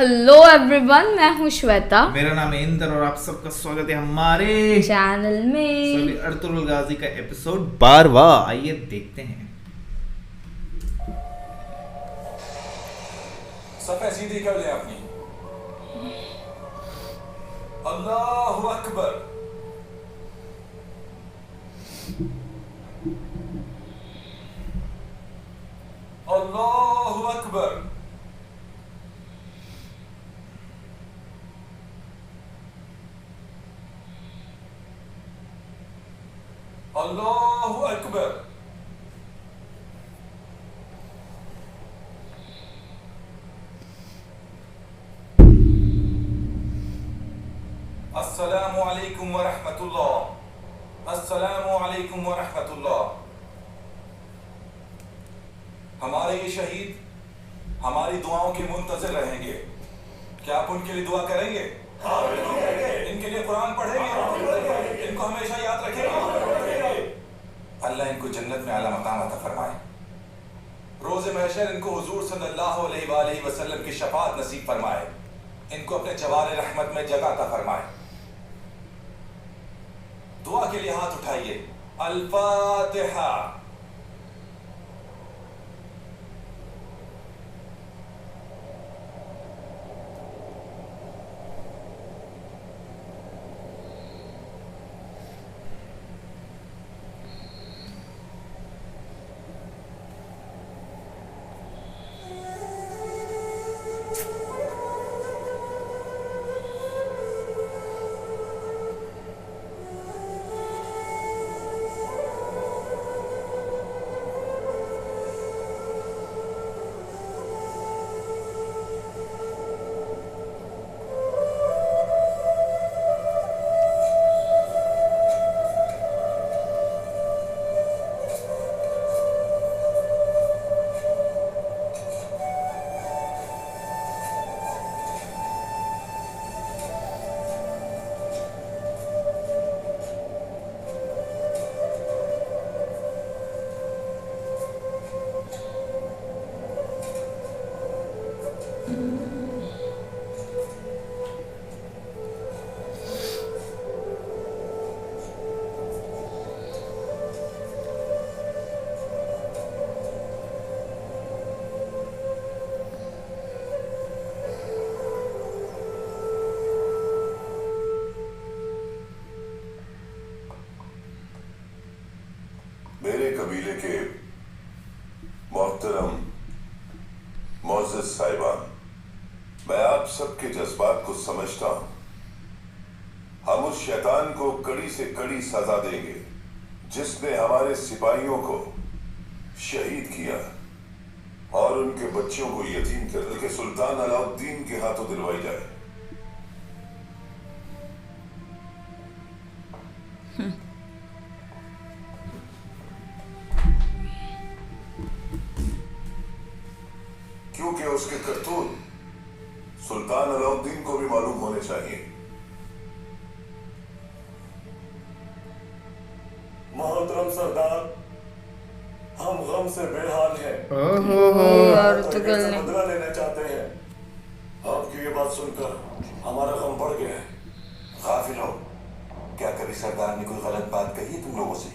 Hello everyone, मैं हूँ श्वेता। मेरा नाम है इंदर और आप सबका स्वागत है हमारे चैनल में। सली अर्तुगरुल गाजी का एपिसोड 12वां। आइए देखते हैं। सफ़े सीधी कर ले अपनी। अल्लाहु अकबर। अल्लाहु अकबर। अल्लाहु अकबर। अस्सलामु अलैकुम व रहमतुल्लाह। अस्सलामु अलैकुम व रहमतुल्लाह। हमारे ये शहीद हमारी दुआओं के मुंतज़िर रहेंगे। क्या आप उनके लिए दुआ करेंगे? हाँ, बिल्कुल करेंगे। इनके लिए कुरान पढ़ेंगे? इनको हमेशा याद रखेंगे। अल्लाह इनको जन्नत में आला मकाम अता फरमाए। रोज़े महशर इनको हुजूर सल्लल्लाहु अलैहि वसल्लम की शफाअत नसीब फरमाए। इनको अपने जवार रहमत में जगह अता फरमाए। दुआ के लिए हाथ उठाइए। अल फातिहा। मेरे कबीले के मोहतरम मोअज़्ज़ज़ साहिबान, मैं आप सबके जज्बात को समझता हूं। हम उस शैतान को कड़ी से कड़ी सजा देंगे जिसने हमारे सिपाहियों को शहीद किया और उनके बच्चों को यतीम कर के सुल्तान अलाउद्दीन के हाथों दिलवाई जाए। क्योंकि उसके करतूत सुल्तान अलाउद्दीन को भी मालूम होने चाहिए। मोहतरम सरदार, हम गम से बेहाल हैं। अर्तुगरुल ने बदला लेना चाहते हैं। आपकी ये बात सुनकर हमारा गम बढ़ गया है। गाफिल हो, क्या कभी सरदार ने कोई गलत बात कही है तुम लोगों से?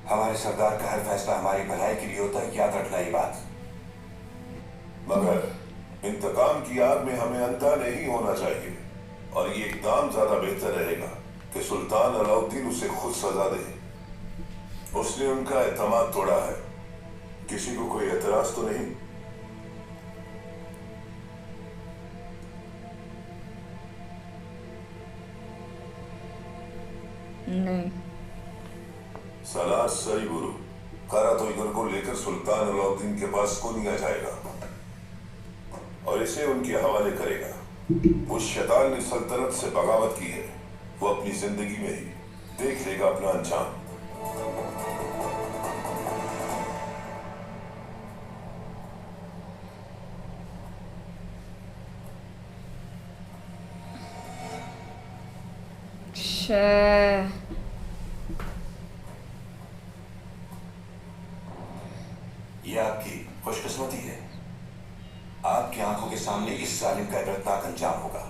हमारे सरदार का हर फैसला हमारी भलाई के लिए होता है, याद रखना ये बात। मगर इंतकाम की आग में हमें अंधा नहीं होना चाहिए और ये इकदाम ज्यादा बेहतर रहेगा कि सुल्तान अलाउद्दीन उसे खुद सजा दे। उसने उनका एतमाद तोड़ा है। किसी को कोई एतराज तो नहीं? नहीं। सलाह सही गुरु। करा तो इधर को लेकर सुल्तान अलाउद्दीन के पास को नहीं आ जाएगा और इसे उनके हवाले करेगा। उस शैतान ने सल्तनत से बगावत की है, वो अपनी जिंदगी में ही देख लेगा अपना अंजाम। ये आपकी खुशकिस्मती है। आपके आपकी आंखों के सामने इस जालिम का दर्दनाक अंजाम होगा।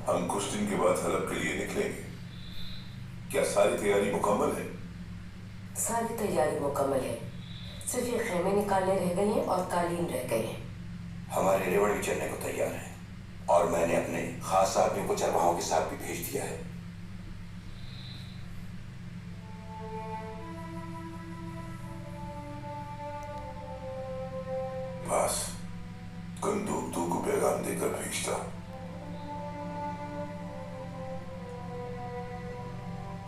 हम कुछ दिन के बाद हलब के लिए निकलेंगे। क्या सारी तैयारी मुकम्मल है? सारी तैयारी मुकम्मल है, सिर्फ ये खेमे निकालने रह गए हैं और कालीन रह गए हैं। हमारे रेवड़ भी चलने को तैयार है और मैंने अपने खास आदमियों को चरवाहों के साथ भी भेज दिया है। बस कंदूक तू को पैगाम देकर भेजता।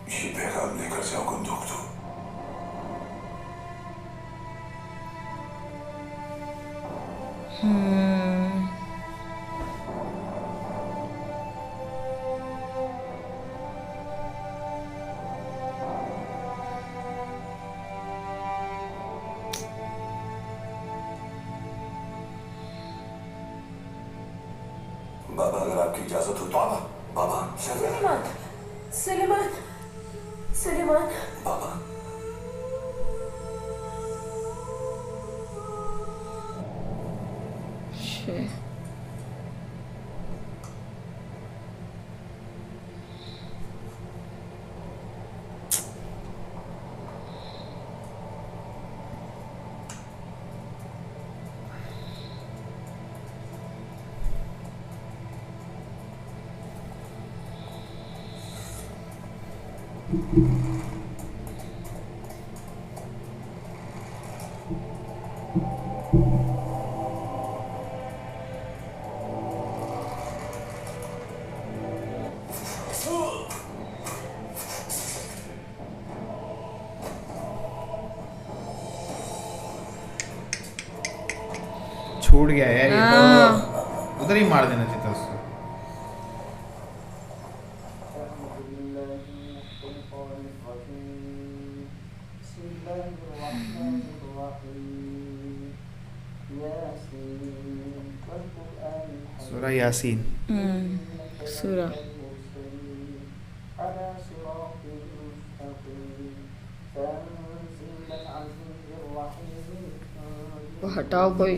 ये पैगाम लेकर जाओ कंदूक तू। बाबा, अगर आपकी इजाजत हो तो। बाबा, बाबा, सुलेमान, सुलेमान, सुलेमान। बाबा, Shit. छूट गया यार, ये तो उधर ही मार देना चाहिए था उसको। सूरह यासीन। सूरह वो हटाओ कोई।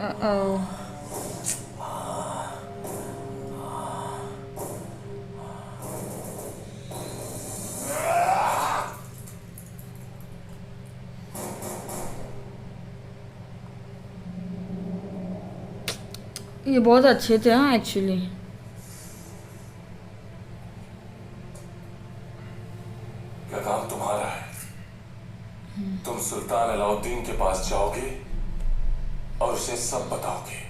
Uh-oh. ये बहुत अच्छे थे हाँ एक्चुअली। यह काम तुम्हारा है। तुम सुल्तान अलाउद्दीन के पास जाओगे और उसे सब बताओगे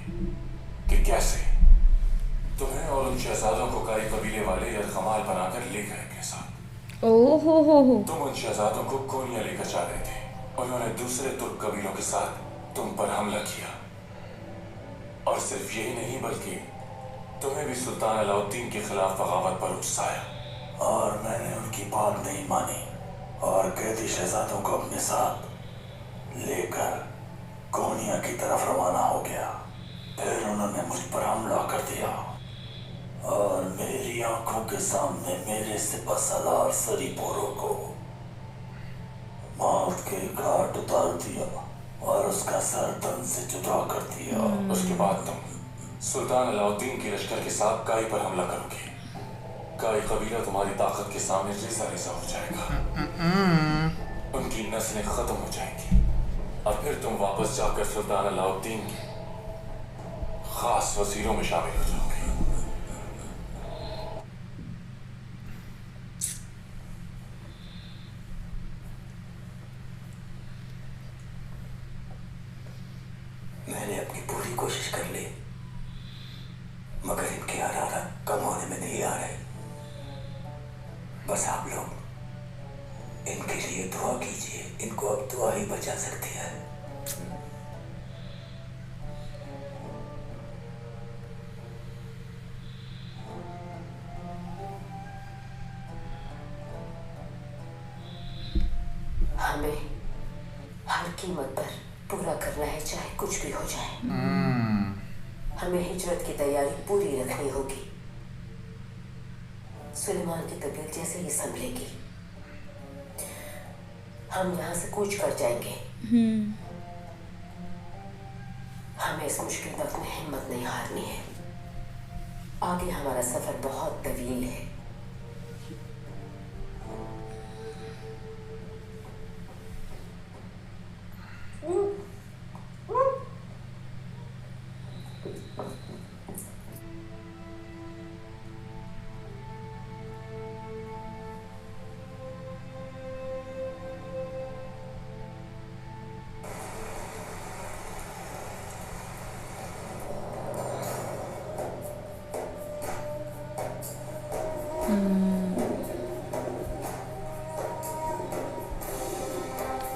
कि कैसे तुम्हें और उन शहजादों को कई कबीले वाले यरगमाल बनाकर ले गए अपने साथ। ओह हो। तुम उन शहजादों को कोनिया लेकर जा रहे थे। उन्होंने दूसरे तुर्क कबीलों के साथ तुम पर हमला किया और सिर्फ यही नहीं बल्कि तुम्हें भी सुल्तान अलाउद्दीन के खिलाफ बगावत पर उकसाया। और मैंने उनकी बात नहीं मानी और कैदी शहजादों को अपने साथ लेकर कोनिया की तरफ रवाना हो गया। फिर उन्होंने मुझ पर हमला कर दिया और मेरी आंखों के सामने मेरे सिपहसालार सरीपोरों को मौत के घाट उतार दिया और उसका सर तन से जुदा कर दिया। उसके बाद तुम सुल्तान अलाउद्दीन के लश्कर के साथ काई पर हमला करोगे। काई कबीला तुम्हारी ताकत के सामने रेजा रेजा हो जाएगा। उनकी नस्लें खत्म हो जाएंगी और फिर तुम वापस जाकर सुल्तान अलाउद्दीन के खास वजीरों में शामिल हो जाओगे। मैंने अपनी पूरी कोशिश कर ली, मगर इनके हरारत कम होने में नहीं आ रहे। बस आप लोग इनके लिए दुआ कीजिए, इनको अब दुआ ही बचा सकती है। हमें हर कीमत पर पूरा करना है, चाहे कुछ भी हो जाए। हमें हिजरत की तैयारी पूरी रखनी होगी। सुलेमान की तबीयत जैसे ही संभलेगी, हम यहाँ से कूच कर जाएंगे। हमें इस मुश्किल वक्त में हिम्मत नहीं हारनी है। आगे हमारा सफर बहुत तवील है।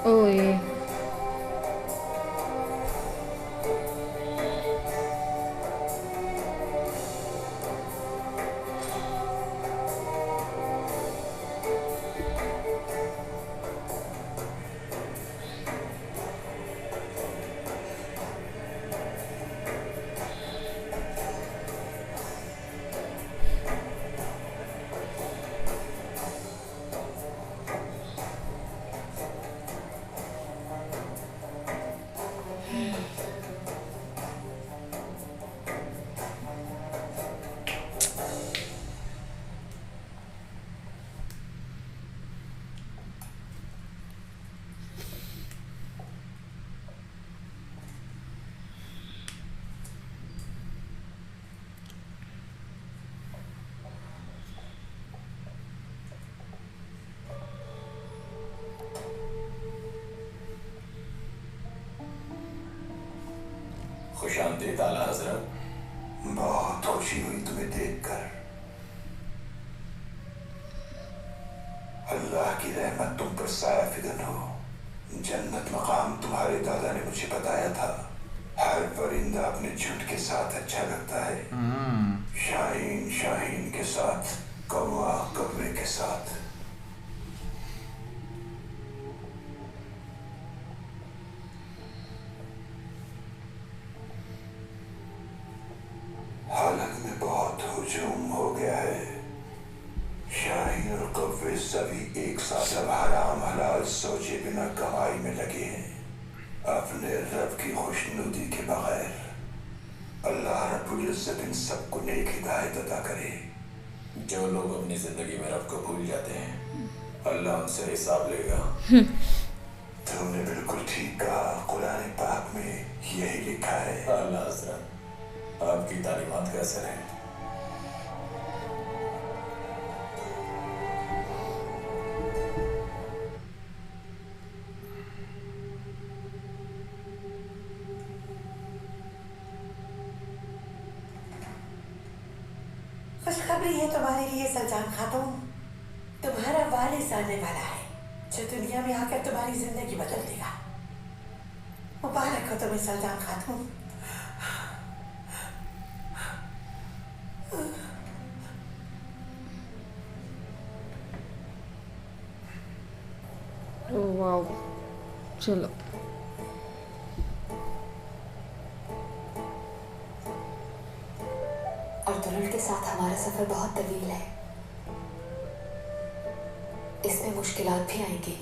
ओए खुशामदीद आला हजरत। बहुत खुशी हुई तुम्हें देखकर। अल्लाह की रहमत तुम पर साया फिदन हो। जन्नत मकाम तुम्हारे दादा ने मुझे बताया था। हर परिंदा अपने झुंड के साथ अच्छा लगता है। शाहीन शाहीन के साथ, कौवा कौवे के साथ। हालत में बहुत हुजूम हो गया है। शाहीन और कौवे सभी एक साथ अब हराम हलाल सोचे बिना कमाई में लगे हैं, अपने रब की खुशनुदी के बगैर। अल्लाह रब्बुल इज्जत इन सबको नेक हिदायत अता करे। जो लोग अपनी जिंदगी में रब को भूल जाते हैं, अल्लाह उनसे हिसाब लेगा। तुमने बिल्कुल ठीक कहा। कुरान पाक में यही लिखा है। अल्लाह हज़रत, आपकी तालीमात का असर है। खुशखबरी है तुम्हारे लिए सल्जान खातून। तुम्हारा वारिस आने वाला है, जो दुनिया में आकर तुम्हारी जिंदगी बदल देगा। मुबारक हो तुम्हें सल्जान खातून। ओ वाओ, चलो और दुल्हन के साथ हमारा सफर बहुत तवील है। इसमें मुश्किलात भी आएंगी।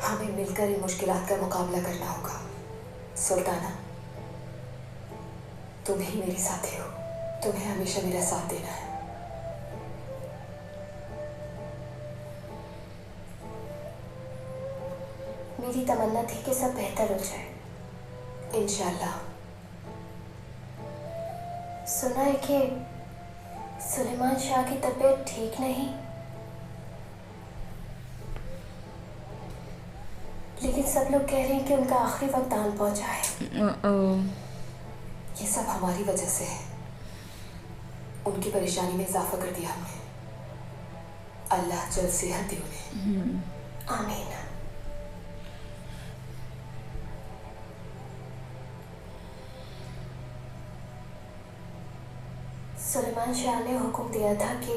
हमें मिलकर इन मुश्किलात का मुकाबला करना होगा। सुल्ताना, तुम ही मेरी साथी हो। तुम्हें हमेशा मेरा साथ देना है। मेरी तमन्ना थी कि सब बेहतर हो जाए, इंशाल्लाह। सुना है कि सुलेमान शाह की तबीयत ठीक नहीं, लेकिन सब लोग कह रहे हैं कि उनका आखिरी वक्त आन पहुंचा है। ये सब हमारी वजह से है। उनकी परेशानी में इजाफा कर दिया हमने। अल्लाह जल्द सेहत दे उन्हें। आमीन। सुलेमान शाह ने हुक्म दिया था कि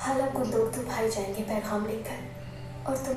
हलब गुंदोक तो भाई जाएंगे पैगाम लेकर, और तुम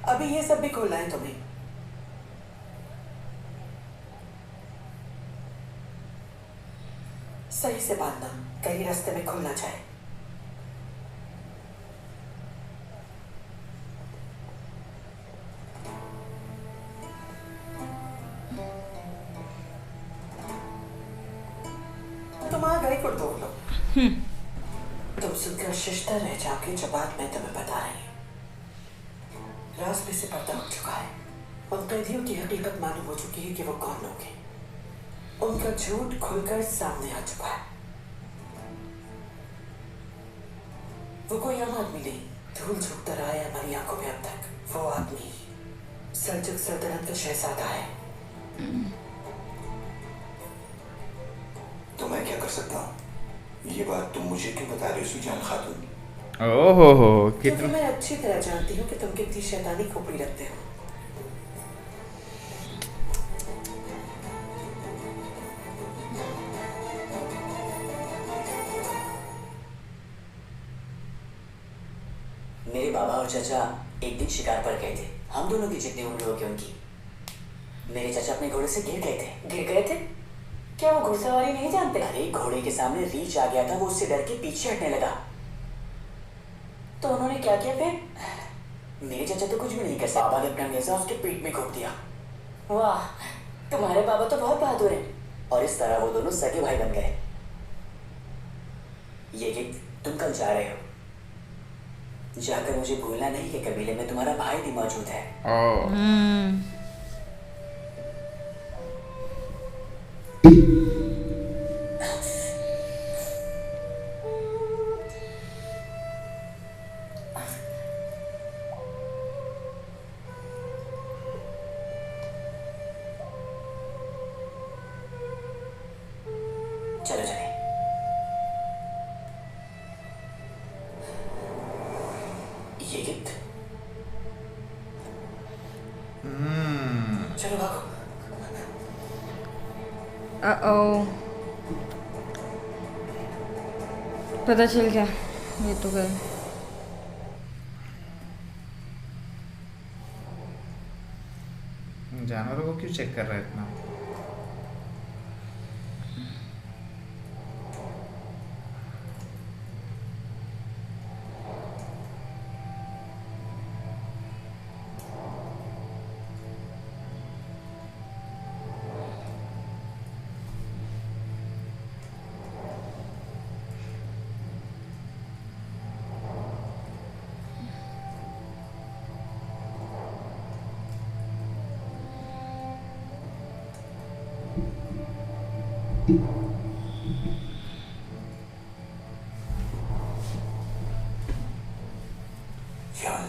अभी ये सब भी खोलना है तुम्हें? सही से बांधना, कहीं रास्ते में खुल ना जाए। तुम आ गए कुर्दोग लो। तुम सुनकर शिश्ता रह जाओगे जो बात मैं तुम्हें बता रही हूँ। राज में से पर्दा उठ चुका है। उन कैदियों की हकीकत मालूम हो चुकी है कि वो कौन लोग हैं। उनका झूठ खुलकर सामने आ चुका है। वो कोई आम आदमी नहीं, धूल झुकता रहा है हमारी आंखों में अब तक। वो आदमी सल्जुक सल्तनत का शहजादा है। तो मैं क्या कर सकता हूँ? ये बात तुम मुझे क्यों बता रही हो सुजान खातून? ओहो क्योंकि कितना मैं अच्छी तरह जानती हूँ कि तुम कितनी शैतानी खोपड़ी रखते हो। मेरे बाबा और चाचा एक दिन शिकार पर गए थे। हम दोनों की जितनी उम्र होगी उनकी। मेरे चाचा अपने घोड़े से गिर गए थे। गिर गए थे? क्या वो घुड़सवारी नहीं जानते? अरे घोड़े के सामने रीछ आ गया था, वो उससे डर के पीछे हटने लगा। तो उन्होंने क्या किया फिर? मेरे चाचा तो कुछ भी नहीं कर सकते। बाबा ने अपना नेज़ा उसके पेट में घोंप दिया। वाह, तुम्हारे बाबा तो बहुत बहादुर हैं। और इस तरह वो दोनों सगे भाई बन गए। ये गीत तुम कल जा रहे हो। जाकर मुझे भूलना नहीं कि कबीले में तुम्हारा भाई भी मौजूद है। चलो चले। ये गीत चलो भागो। पता चल गया, ये तो गए। जानवरों को क्यों चेक कर रहा है इतना?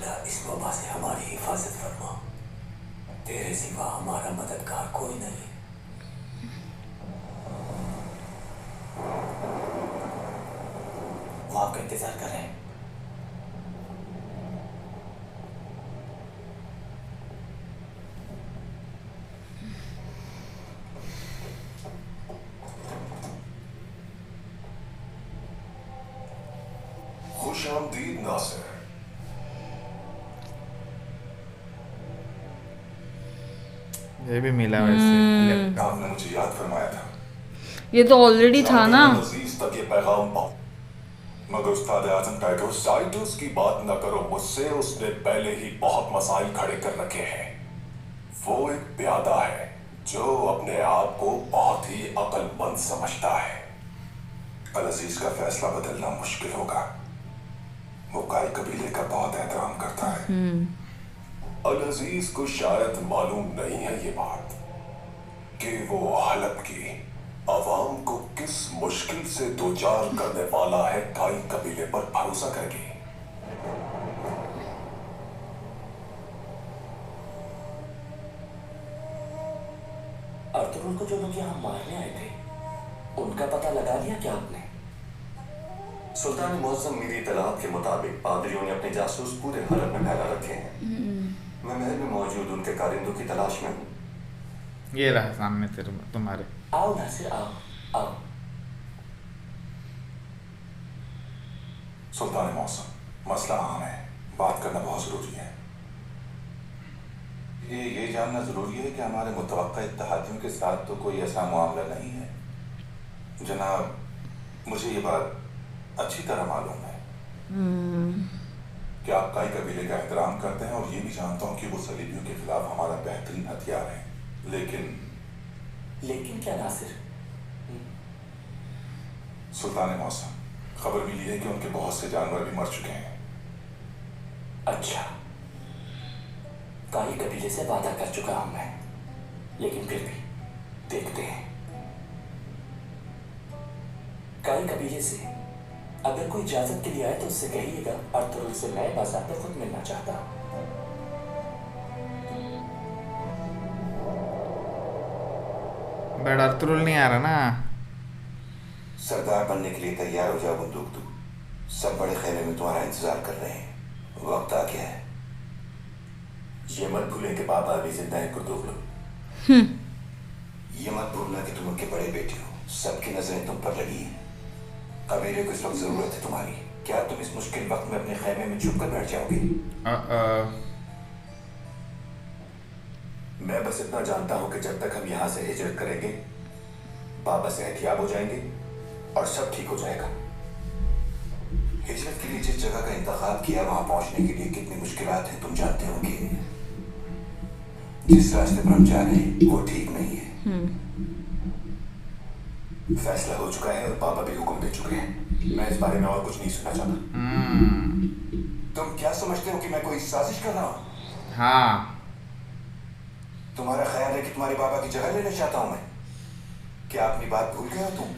खुदा इस वबा से हमारी हिफाजत फरमा। तेरे सिवा हमारा मददगार कोई नहीं। वो आपका इंतजार कर रहे हैं। खुशामदीद नासिर। ये भी मिला वैसे। आपने मुझे याद फरमाया था। ये तो ऑलरेडी था ना। अजीज तक ये पैगाम पहुंच, मगर उस्ताद आजम टाइटस टाइटस की बात न करो मुझसे, उसने पहले ही बहुत मसाइल खड़े कर रखे हैं। वो एक प्यादा है जो अपने आप को बहुत ही अक्लमंद समझता है। अल अजीज का फैसला बदलना मुश्किल होगा। वो काई कबीले का बहुत एहतराम करता है। अल अजीज को शायद मालूम नहीं है ये बात कि वो हलब की अवाम को किस मुश्किल से दो चार करने वाला है काई कबीले पर भरोसा करके। अर्तुगरुल को जो लोग यहाँ मारने आए थे, उनका पता लगा लिया क्या आपने? सुल्तान मुअज्जम मेरी इतलात के मुताबिक पादरियों ने अपने जासूस पूरे हलब में फैला रखे हैं। मैं महल में मौजूद उनके कारिंदों की तलाश में हूँ। ये रहा सामने तेरे तुम्हारे। आओ नासिर, आओ आओ। सुल्तान मौसम, मसला आम है, बात करना बहुत जरूरी है। ये जानना जरूरी है कि हमारे मुतवक्का इत्तेहादियों के साथ तो कोई ऐसा मामला नहीं है। जनाब, मुझे ये बात अच्छी तरह मालूम है कि आप काई कबीले का एहतराम करते हैं, और ये भी जानता हूँ कि वो सलीबियों के खिलाफ हमारा बेहतरीन हथियार है। लेकिन क्या नासिर? सुल्तान मौसम, खबर मिली है कि उनके बहुत से जानवर भी मर चुके हैं। अच्छा, काई कबीले से वादा कर चुका हूं मैं, लेकिन फिर भी देखते हैं। काई कबीले से अगर कोई इजाजत के लिए आए तो उससे कहिएगा अर्तुगरुल से मैं बाज़ाते खुद मिलना चाहता हूं। बट अर्तुगरुल नहीं आ रहा ना। सरदार बनने के लिए तैयार हो जाओ बंदूक तू। सब बड़े खेमे में तुम्हारा इंतजार कर रहे हैं। वक्त आ गया है। ये मत भूलें कि बाबा अभी जिंदा है कुर्दुगलू। ये मत भूलना कि तुम उनके बड़े बेटे हो। सबकी नजरें तुम पर लगी हैं। कबीले को इस वक्त जरूरत है तुम्हारी। क्या तुम इस मुश्किल वक्त में अपने खेमे में छुप कर बैठ जाओगे? मैं बस इतना जानता हूं कि जब तक हम यहाँ से हिजरत करेंगे, बाबा सेहतियाब हो जाएंगे और सब ठीक हो जाएगा। हिजरत के लिए जिस जगह का इंतखाब किया, वहां पहुंचने के लिए कितनी मुश्किलात हैं तुम जानते होंगे। जिस रास्ते पर हम जा रहे हैं वो ठीक नहीं है। फैसला हो चुका है और बाबा भी हुक्म दे चुके हैं। मैं इस बारे में और कुछ नहीं सुनना चाहता। तुम क्या समझते हो कि मैं कोई साजिश कर रहा हूँ? हाँ। तुम्हारा ख्याल है कि तुम्हारे बाबा की जगह लेना चाहता हूं मैं? क्या अपनी बात भूल गए हो तुम?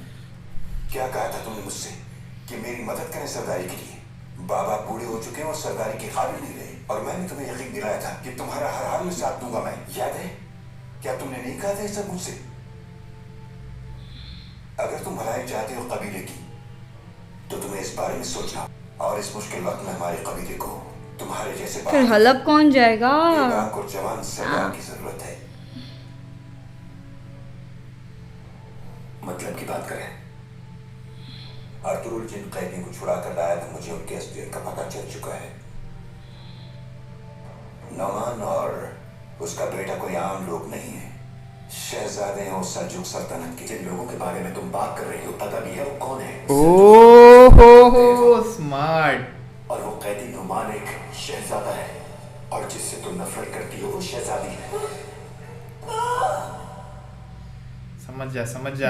क्या कहा था तुमने मुझसे कि मेरी मदद करें सरदारी के लिए? बाबा बूढ़े हो चुके हैं और सरदारी के काबिल नहीं रहे, और मैंने तुम्हें यकीन दिलाया था कि तुम्हारा हर हाल में साथ दूंगा मैं। याद है? क्या तुमने नहीं कहा था ये सब मुझसे? अगर तुम भलाई चाहते हो कबीले की, तो तुम्हें इस बारे में सोचना, और इस मुश्किल वक्त में हमारे कबीले को तुम्हारे जैसे फिर हलब कौन जाएगा? जवान सरदार की जरूरत है। मतलब की बात करें, अर्तुगरुल जिन कैदियों को छुड़ा कर लाया था, मुझे उनके असलियत का पता चल चुका है। नौमान और उसका बेटा कोई आम लोग नहीं है। शहजादे हैं उस सल्जुक सल्तनत के। जिन लोगों के बारे में तुम बात कर रही हो पता भी है वो कौन है? Oh smart. और वो कैदी नुमान एक शहजादा है, और जिससे तुम नफरत करती हो वो शहजादी है। समझ जा समझ जा।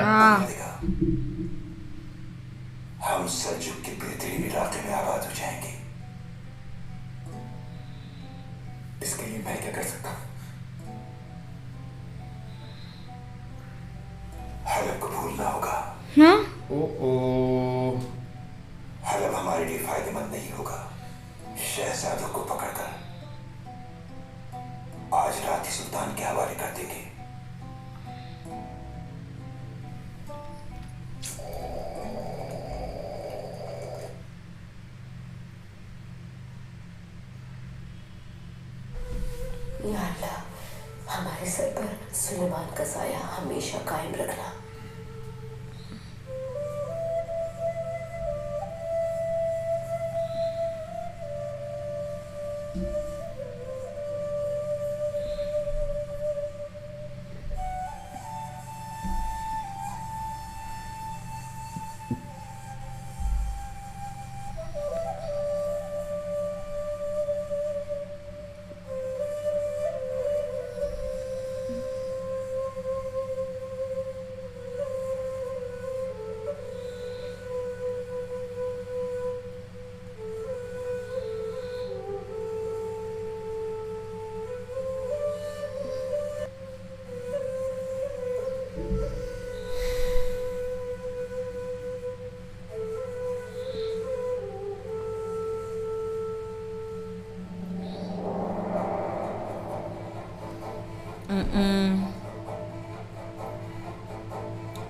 हम सल्जुक के बेहतरीन इलाके में आबाद हो जाएंगे। इसके लिए मैं क्या कर सकता हूँ? हलब को भूलना होगा। हलब हमारे लिए फायदेमंद नहीं होगा। शहजादों को पकड़कर सुल्तान के हवाले कर देंगे। या अल्लाह, हमारे सर पर सुलेमान का साया हमेशा कायम रखना।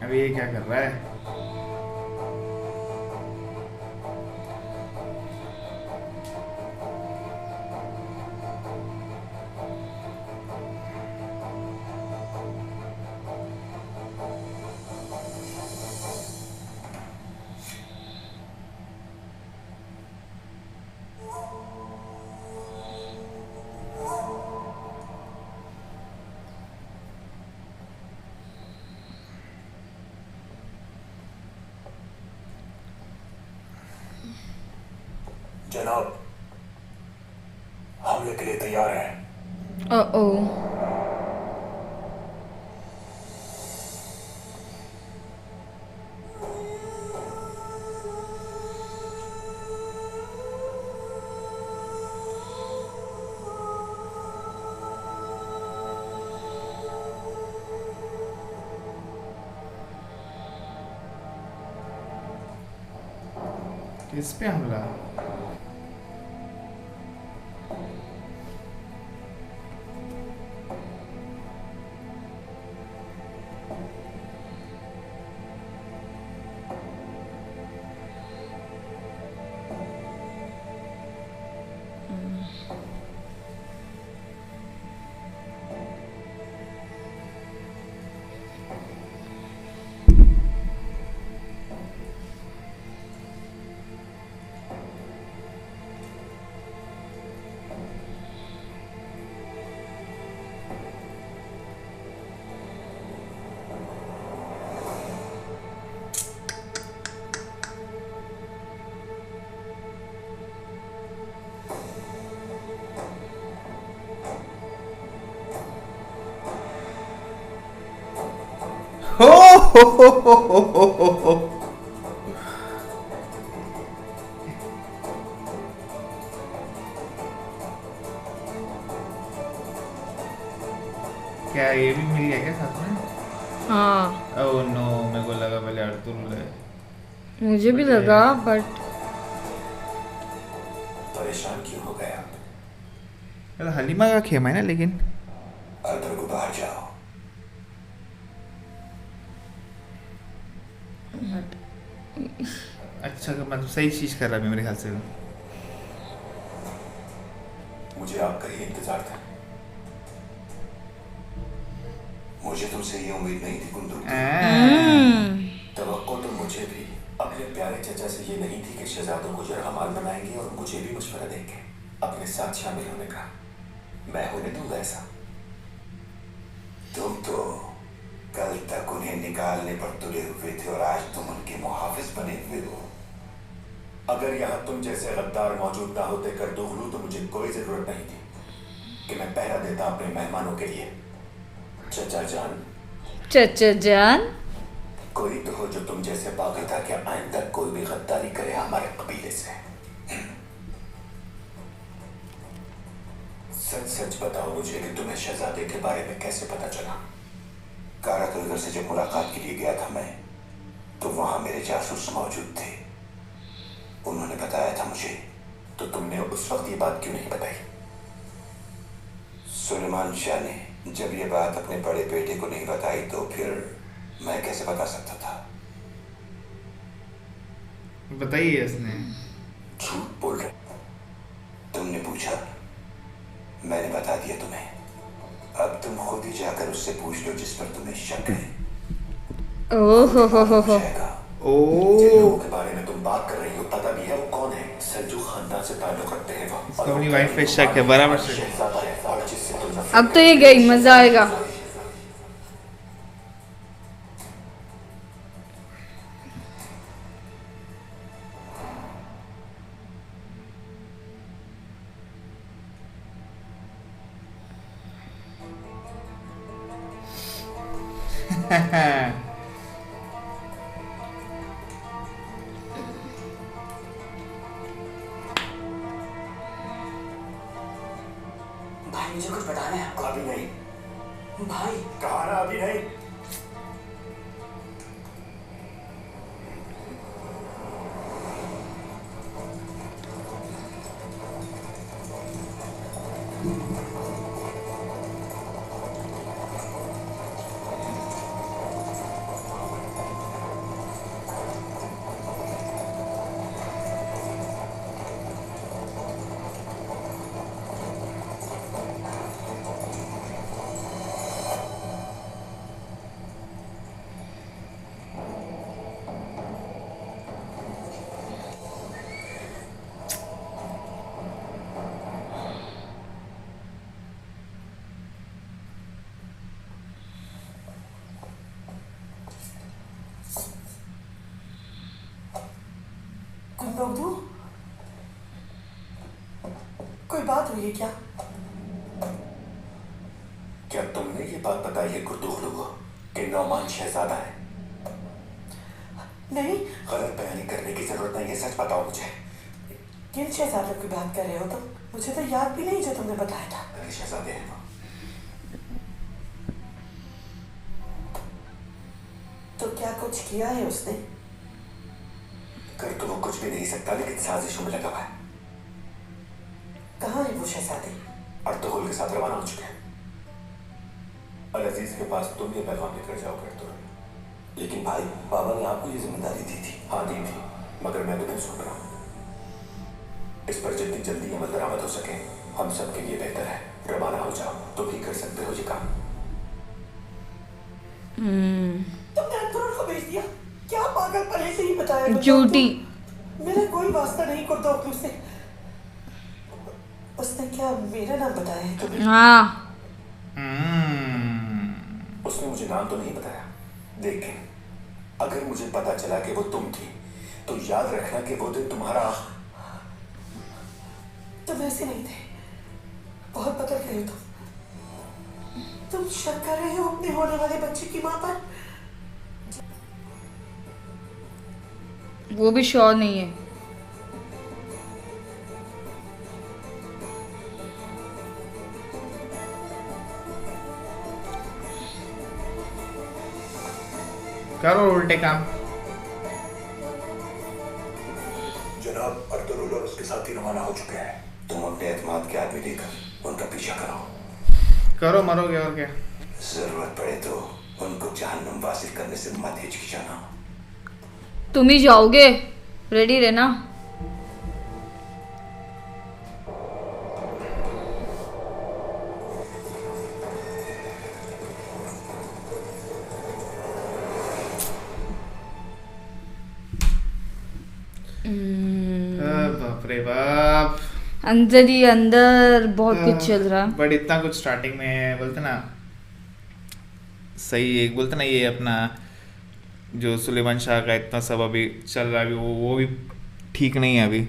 अभी ये क्या कर रहा है? जनाब, हमले के लिए तैयार हैं। ओ किस पे हमला? हो। क्या ये भी मिल गया क्या साथ में? हाँ, ओह नो, मेरे को लगा पहले अर्तुल है। मुझे भी लगा, बट परेशान क्यों हो गया? तो हलीमा का खेमा है ना, लेकिन अर्दर को बाहर जाओ। अच्छा, मतलब सही चीज कर रहा है मेरे ख्याल से। मुझे आपका ही इंतजार था। मुझे तुमसे ये उम्मीद नहीं थी कुंदरू। तवक्को तो मुझे भी अपने प्यारे चचा से ये नहीं थी कि शहजादों को जरहमाल बनाएंगे और मुझे भी मशवरा देंगे अपने साथ शामिल होने का। मैं होने दूंगा ऐसा? तुम तो कल तक उन्हें निकालने पर तुले हुए थे और आज तुम उनके मुहाफिज बने हुए हो। अगर यहाँ तुम जैसे गद्दार मौजूद ना होते कर दोगलू, तो मुझे कोई जरूरत नहीं थी कि मैं पहरा देता अपने मेहमानों के लिए। चचा जान, कोई तो हो जो तुम जैसे बागी था कि आइंदा कोई भी गद्दारी करे हमारे कबीले से। सच सच बताओ मुझे कि तुम्हें शहजादे के बारे में कैसे पता चला? कारातुलगर से जब मुलाकात के लिए गया था मैं, तो वहां मेरे जासूस मौजूद थे। उन्होंने बताया था मुझे। तो तुमने उस वक्त ये बात क्यों नहीं बताई? सुलेमान शाह ने जब ये बात अपने बड़े बेटे को नहीं बताई तो फिर मैं कैसे बता सकता था? बताइए इसने। झूठ बोल रहे। तुमने पूछा, मैंने बता दिया तुम्हें। अब तुम खुद ही जाकर उससे पूछ लो जिस पर तुम्हें शक है। ओहो हो जिन लोगों के बारे में तुम बात कर रही हो पता भी है वो कौन है? सल्जूक खानदान से ताल्लुक रखते हैं वो। इसको अपनी वाइफ पे शक है बराबर से। शहजादा है और जिससे तुम नफरत अब तो ये गई, मजा आएगा। भाई मुझे कुछ बताना है आपको। अभी नहीं। भाई कहा ना अभी नहीं। गुंदोगदू, कोई बात हुई है क्या? क्या तुमने ये बात बताई है कुर्दुगलू को कि नौमान शहजादा है? नहीं। गलत बयानी करने की जरूरत नहीं है, सच बताओ मुझे। किन शहजादों की बात कर रहे हो तुम? मुझे तो याद भी नहीं जो तुमने बताया था। अरे शहजादे हैं वो। तो क्या कुछ किया है उसने? कर तो वो कुछ भी नहीं सकता लेकिन साजिशों में लगा हुआ है। कहाँ है वो शहजादे? अर्तुगरुल के साथ रवाना हो चुके हैं। अल अजीज के पास तुम ये पैगाम लेकर जाओ कर तुरंत। लेकिन भाई, बाबा ने आपको ये जिम्मेदारी दी थी। हाँ दी थी, मगर मैं तुम्हें सुन रहा हूँ। इस पर जितनी जल्दी अमल दरामद हो सके हम सबके लिए बेहतर है। रवाना हो जाओ, तुम ही कर सकते हो ये काम। तुमने अर्तुगरुल को भेज दिया? क्या पागल पहले से ही बताया था? झूठी। मेरा कोई वास्ता नहीं कुर्दुगलू से। उसने क्या मेरा नाम बताया है तुम्हें? हाँ उसने मुझे नाम तो नहीं बताया, लेकिन अगर मुझे पता चला कि वो तुम थी तो याद रखना कि वो दिन तुम्हारा। तुम ऐसे नहीं थे, बहुत बदल गए हो तुम शक कर रहे हो अपने होने वाले बच्चे की मां पर? वो भी श्योर नहीं है। करो उल्टे काम। जनाब, अर्तुगरुल और उसके साथी रवाना हो चुके हैं। तुम अपने एतमाद के आदमी देकर उनका पीछा करो। करो, मरोगे और क्या। जरूरत पड़े तो उनको जहन्नुम वासिल करने से मत हिचकिचाना। तुम ही जाओगे, रेडी रहना। बाप रे बाप, अंदर ही अंदर बहुत कुछ चल रहा है। बट इतना कुछ स्टार्टिंग में बोलते ना सही, एक बोलते ना ये अपना जो सुलेमान शाह का इतना सब अभी चल रहा है अभी वो भी ठीक नहीं है अभी।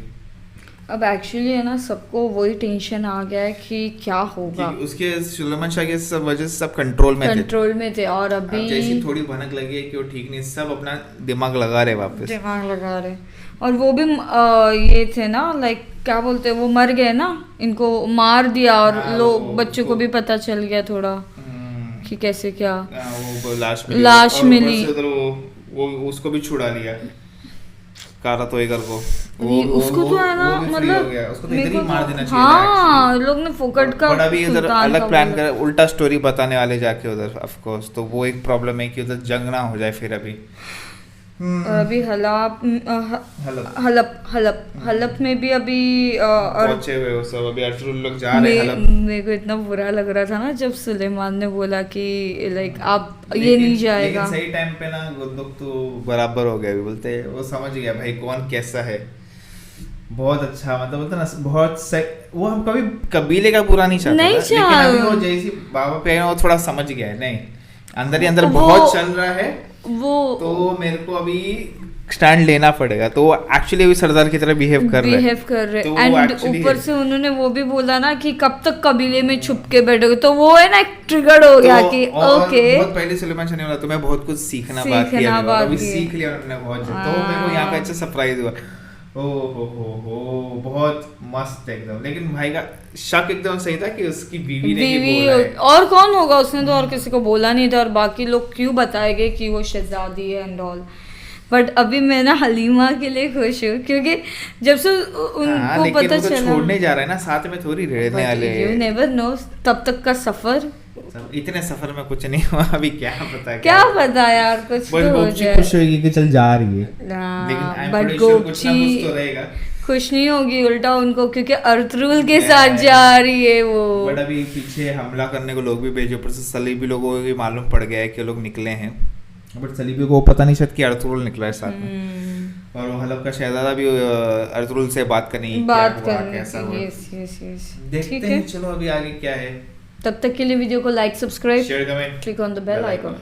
अब एक्चुअली है ना, सबको वही टेंशन आ गया है कि क्या होगा। उसके सुलेमान शाह के सब वजह से सब कंट्रोल में थे और अभी जैसी थोड़ी भनक लगी है कि वो ठीक नहीं, सब अपना दिमाग लगा रहे वापस। दिमाग लगा रहे। और वो भी ये थे ना, लाइक क्या बोलते हैं, वो मर गए ना, इनको मार दिया और लोग बच्चों को भी पता चल गया थोड़ा कि कैसे क्या। वो लाश मिली वो उसको भी छुड़ा लिया। कारा तोयकर को उसको तो है ना वो भी free मतलब हो गया, उसको तो मेरे इधर ही को मार तो- देना चाहिए था हाँ actually। लोग ने फोकट का बट अभी उधर सुल्तान अलग का प्लान बोला। कर उल्टा स्टोरी बताने वाले जाके उधर ऑफ कोर्स, तो वो एक प्रॉब्लम है कि उधर जंग ना हो जाए फिर अभी। और अभी हलप में भी अभी पहुंचे हुए वो सब, अभी अर्तुगरुल लोग जा रहे हैं हलप। मेरे को इतना बुरा लग रहा था ना जब सुलेमान ने बोला कि लाइक आप ये नहीं जाएगा। लेकिन सही टाइम पे ना गुंदुक तो बराबर हो गया, अभी बोलते वो समझ गया भाई कौन कैसा है। बहुत अच्छा मतलब बोलते ना बहुत वो हम कभी कबीले का पूरा नहीं चाहता नहीं था, लेकिन अभी वो जैसी बाबा पे वो थोड़ा समझ गया है, नहीं अंदर ही अंदर बहुत चल रहा है वो, तो मेरे को अभी स्टैंड लेना पड़ेगा। तो वो एक्चुअली अभी सरदार की तरह बिहेव कर रहे तो एंड ऊपर से उन्होंने वो भी बोला ना कि कब तक कबीले में छुप के बैठोगे, तो वो है ना एक ट्रिगर हो गया कि ओके बहुत पहले सुलेमान शाह ने बोला तुम्हें बहुत कुछ सीखना बाकी है, अभी सीख लिया उन्होंने बहुत, तो मेरे को यहाँ पे अच्छा सरप्राइज हुआ। ओ हो बहुत मस्त एकदम। लेकिन भाई का शक एकदम सही था कि उसकी बीवी ने ही बोला है। और कौन होगा, उसने तो और किसी को बोला नहीं था, और बाकी लोग क्यों बताएंगे कि वो शहजादी है एंड ऑल। बट अभी मैं ना हलीमा के लिए खुश हूँ क्योंकि जब से उनको पता चला छोड़ने जा रहा है ना, साथ में थोड़ी रहने वाले, यू नेवर नो तब तक का सफर। इतने सफर में कुछ नहीं हुआ अभी, क्या पता यार कुछ तो हो जाए। खुश होगी कि चल जा रही है, लेकिन बट गोपची तो रहेगा, खुश नहीं होगी, उल्टा उनको क्योंकि अर्तुगरुल के साथ जा रही है वो। बट अभी पीछे हमला करने को लोग भी भेजे, ऊपर से सलीबी लोगों को भी मालूम पड़ गया है कि लोग निकले हैं, बट सलीबी को पता नहीं शायद कि अर्तुगरुल निकला है साथ में। और वो हलब का शहजादा भी अर्तुगरुल से बात करने देखते हैं। चलो अभी आगे क्या है, तब तक के लिए वीडियो को like, subscribe, share, comment, click on the bell icon.